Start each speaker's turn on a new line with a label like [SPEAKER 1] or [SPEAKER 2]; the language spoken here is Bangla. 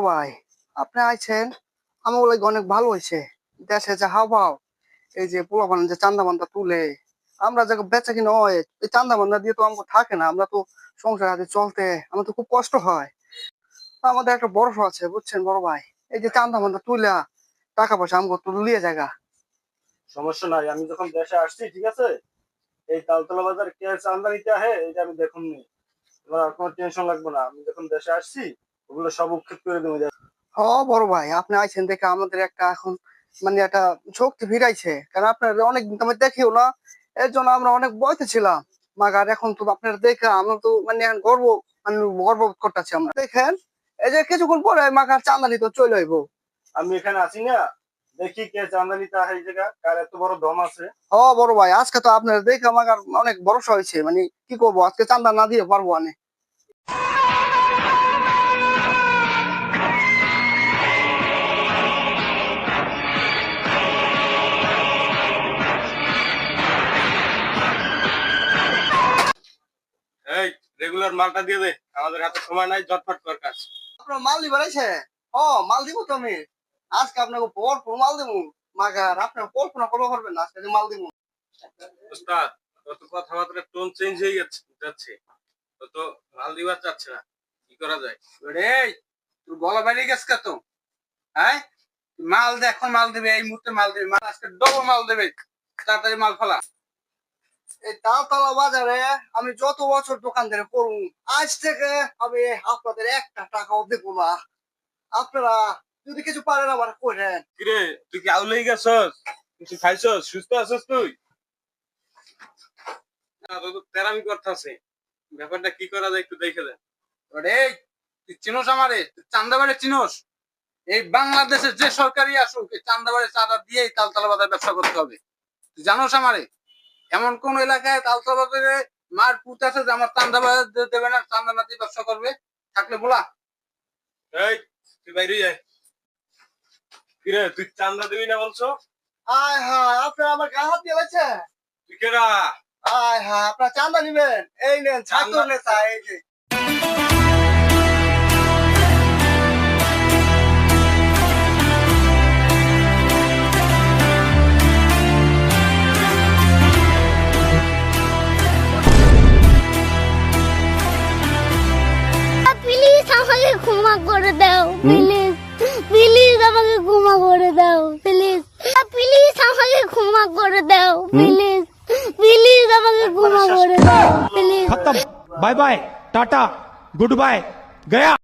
[SPEAKER 1] ভাই, আপনি আইছেন আমার লাগে অনেক ভালো হয়েছে। দেশে যে হাওয়াও, এই যে পোলাপান যে চান্দা মান্দা তুলে আমরা যে বেচা কিনা হয়, এই চান্দা মান্দা দিয়ে তো আমাকে থাকে না। আমরা তো সংসার হাতে চলতে আমার তো খুব কষ্ট হয়। আমাদের একটা ভরসা আছে বুঝছেন বড় ভাই, এই যে চান্দা মান্দা তুইলা টাকা পয়সা আমাকে তো লিয়ে জায়গা।
[SPEAKER 2] সমস্যা নাই, আমি যখন দেশে আসছি ঠিক আছে, এই তালতলা বাজার কে চান্দা নিতে আহে এটা আমি দেখুন নি। তোমার আর কোনো টেনশন লাগবে না, আমি যখন দেশে আসছি ওগুলো সব উৎক্ষেপ করে দেবো।
[SPEAKER 1] হ বড় ভাই, আপনি আইছেন দেখে আমাদের একটা এখন মানে একটা শক্তি ফিরাইছে, কারণ আপনার অনেকদিন তো আমি দেখিও না। এর জন্য আমরা অনেক বয়তে ছিলাম। মাগার এখন তো আপনার দেখে আমরা তো মানে এখন গর্ব, মানে গর্ববোধ করতেছি আমরা। দেখেন এই যে কিছুক্ষণ পরে মাগার চান্দানি তো চলে আইব।
[SPEAKER 2] আমি এখানে আছি না, দেখি কে চান্দা নিতে আহে এই জায়গা, কার এত বড় দম আছে।
[SPEAKER 1] হ বড় ভাই, আজকে তো আপনার দেখে মাগার অনেক ভরসা হয়েছে, মানে কি করবো, আজকে চান্দা না দিয়ে পারবো আমি।
[SPEAKER 2] এই রেগুলার মালটা দিয়ে দে, আমাদের হাতে সময় নাই, ঝটফট কর কাজ।
[SPEAKER 1] আপনার মাল দিবার আছে? ও মাল দিব তো আমি, আজকে আপনাকে ভরপুর মাল দেবো। মাগার আপনার কল্পনা করতে পারবেন না, আজকে যে মাল দিব।
[SPEAKER 2] ওস্তাদ, কত কথাবার্তার টোন চেঞ্জ হয়ে যাচ্ছে, তো মাল দিবার চাচ্ছে না, কি করা যায়?
[SPEAKER 3] রে, তোর গলা বেরিয়ে গেছে কত? হ্যাঁ, মাল দে, এখন মাল দেবে, এই মুহূর্তে মাল দেবে, মাল আজকে ডবল মাল দেবে, তাড়াতাড়ি মাল ফেলা।
[SPEAKER 1] এই তালতলা বাজারে আমি যত বছর দোকানদারি করুন, আজ থেকে আমি আপনাদের একটা টাকাও দেবো না। আপনারা যদি কিছু পারেন আবার করেন।
[SPEAKER 2] কিরে, তুই কি আউলেই গেছস? কিছু খাইছস? সুস্থ আছিস তুই? না, তোর তো তেরামি করতেছে, ব্যাপারটা কি করা যায় একটু দেখে দেন।
[SPEAKER 3] রে, তুই চিনোস আমারে? তুই চান্দাবাড়ি চিনোস? এই বাংলাদেশের যে সরকারি আসুক, এই চান্দাবাড়ি চাঁদা দিয়েই তালতলা বাজার ব্যবসা করতে হবে। তুই জানোস আমারে? এমন কোন এলাকায় তালতলা বাজারে মার পুত আছে যে আমার চান্দা বাজার দেবে না, চান্দা না দিয়ে ব্যবসা করবে? থাকলে বলা।
[SPEAKER 2] এই, তুই বাইরে যাই। কিরে, তুই চান্দা দিবি না বলছো?
[SPEAKER 1] আয় হায়, আপনারা আমার গায়ে হাত দিয়ে লাগছে।
[SPEAKER 2] তুই কেডা?
[SPEAKER 1] আয় হায়, আপনারা চান্দা নিবেন? এই নেন ছাত্র
[SPEAKER 2] চান্দা-
[SPEAKER 1] নেতা, এই যে।
[SPEAKER 4] প্লিজ আমাকে ক্ষমা করে দাও, প্লিজ প্লিজ আমাকে ক্ষমা করে দাও, প্লিজ প্লিজ আমাকে ক্ষমা করে দাও, প্লিজ প্লিজ আমাকে ক্ষমা করে দাও, প্লিজ।
[SPEAKER 5] खत्म। Bye bye ta-ta goodbye गया।